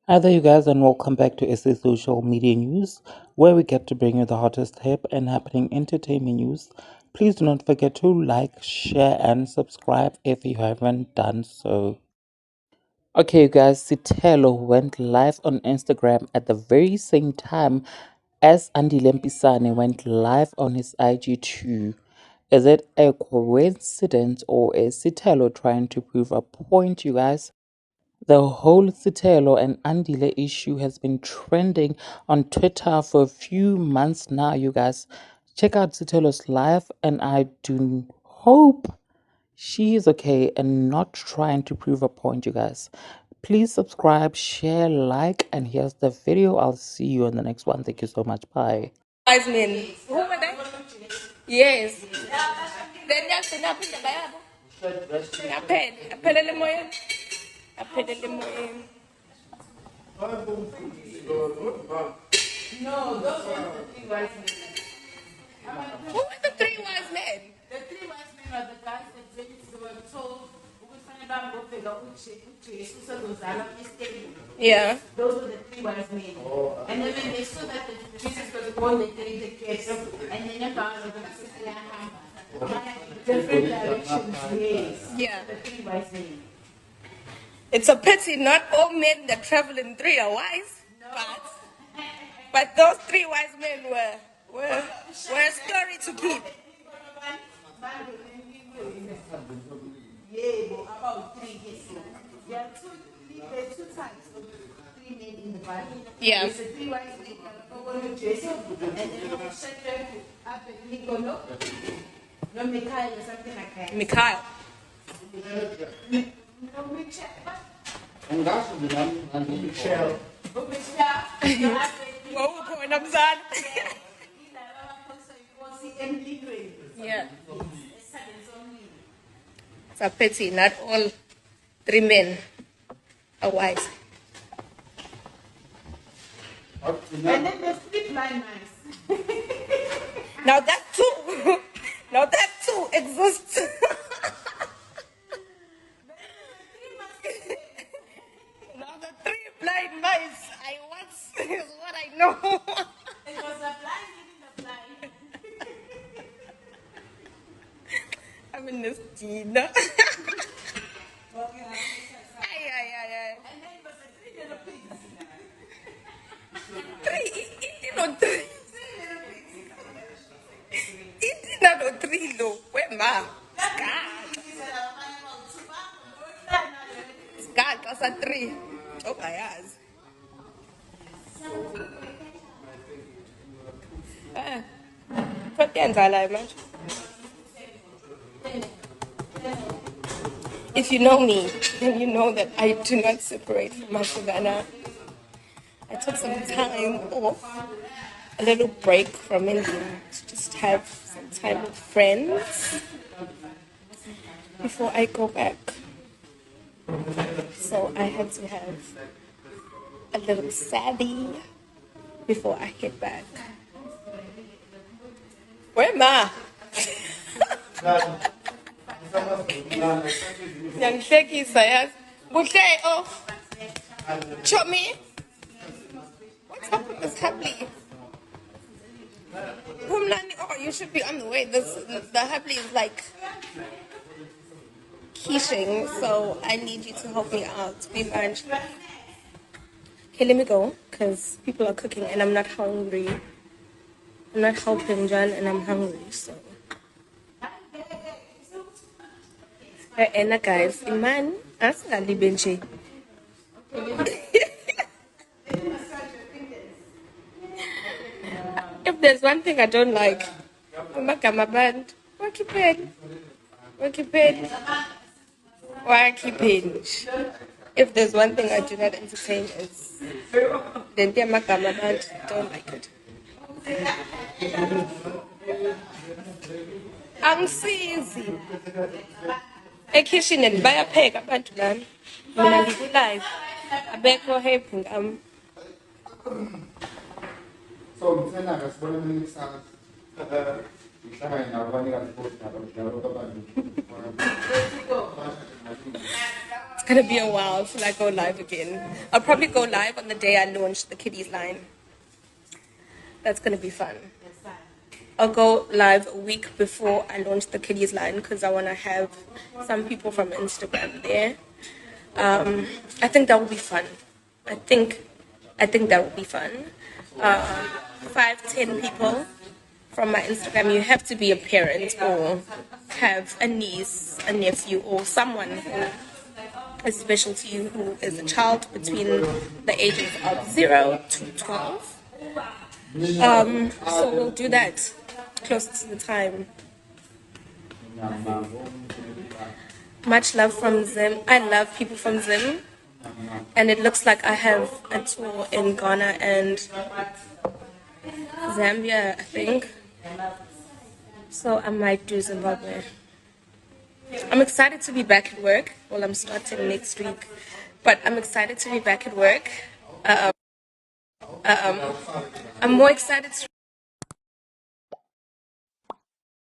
Hi there, you guys, and welcome back to SA Social Media News, where we get to bring you the hottest hip and happening entertainment news. Please do not forget to like, share, and subscribe if you haven't done so. Okay, you guys, Sithelo went live on Instagram at the very same time as Andile Mpisane went live on his IG too. Is it a coincidence or is Sithelo trying to prove a point, you guys? The whole Sithelo and Andile issue has been trending on Twitter for a few months now, you guys. Check out Sithelo's live, and I do hope she is okay and not trying to prove a point, you guys. Please subscribe, share, like, and here's the video. I'll see you in the next one. Thank you so much. Bye. Wise men. Who were they? Yes. Then just naphinda bayabo. Aphelele emoyeni. Aphelele emoyeni. No, those were the three wise men. Who were the three wise men? The three wise men are the guys that they were told yeah. Those were the three wise men. And then when they saw that Jesus was born, they carried the kids. And then different directions. Yes. Yeah. The three wise men. It's a pity not all men that travel in three are wise. No. But those three wise men were a story to keep. Yeah, about three years. There are two types of three men in the Bible. Yeah. There's the three wise men, Joseph, and then Shadrach, Abednego, no Mikhail or something like that. Mikhail. No, Michelle. Yeah. It's a pity not all three men are wise. And then there's three blind mice. Now that too exists. Now the three blind mice I once is what I know. It was the blind leading the blind. I'm in this Gina. Ay. And then it was the three little pigs. Three. Three low. Where ma? God, that's a three. Oh my ass. What the entire man? If you know me, then you know that I do not separate from my Savannah. I took some time off, a little break from India to just have some time with friends before I go back. So I had to have a little savvy before I head back. Where am I? Young Shaky says, chop me. What's up with this happily? Oh, you should be on the way. The happily is like quiching, so I need you to help me out. Be mindful. Okay, let me go because people are cooking and I'm not hungry. I'm not helping John and I'm hungry, so. And guys, Iman, ask Lali Benchi. If there's one thing I don't like, Makama band, Wakipin. If there's one thing I do not entertain is then the Makama band, don't like it. Angisizi. Ekhishinini bayapheka abantu lana. Mina ngikulive. Abekho happy So mthena kasibona mina isaka. Ngihlangana nabanye kanti futhi nabadlalo abantu. gonna be a while till I go live again. I'll probably go live on the day I launch the kiddies line. That's gonna be fun. I'll go live a week before I launch the kiddies line because I want to have some people from Instagram there. I think that will be fun. I think that will be fun. 5-10 people from my Instagram. You have to be a parent or have a niece, a nephew, or someone who is special to you who is a child between the ages of 0 to 12. So we'll do that close to the time. Much love from Zim. I love people from Zim. And it looks like I have a tour in Ghana and Zambia, I think. So I might do Zimbabwe. I'm excited to be back at work. Well, I'm starting next week. But I'm excited to be back at work. I'm more excited to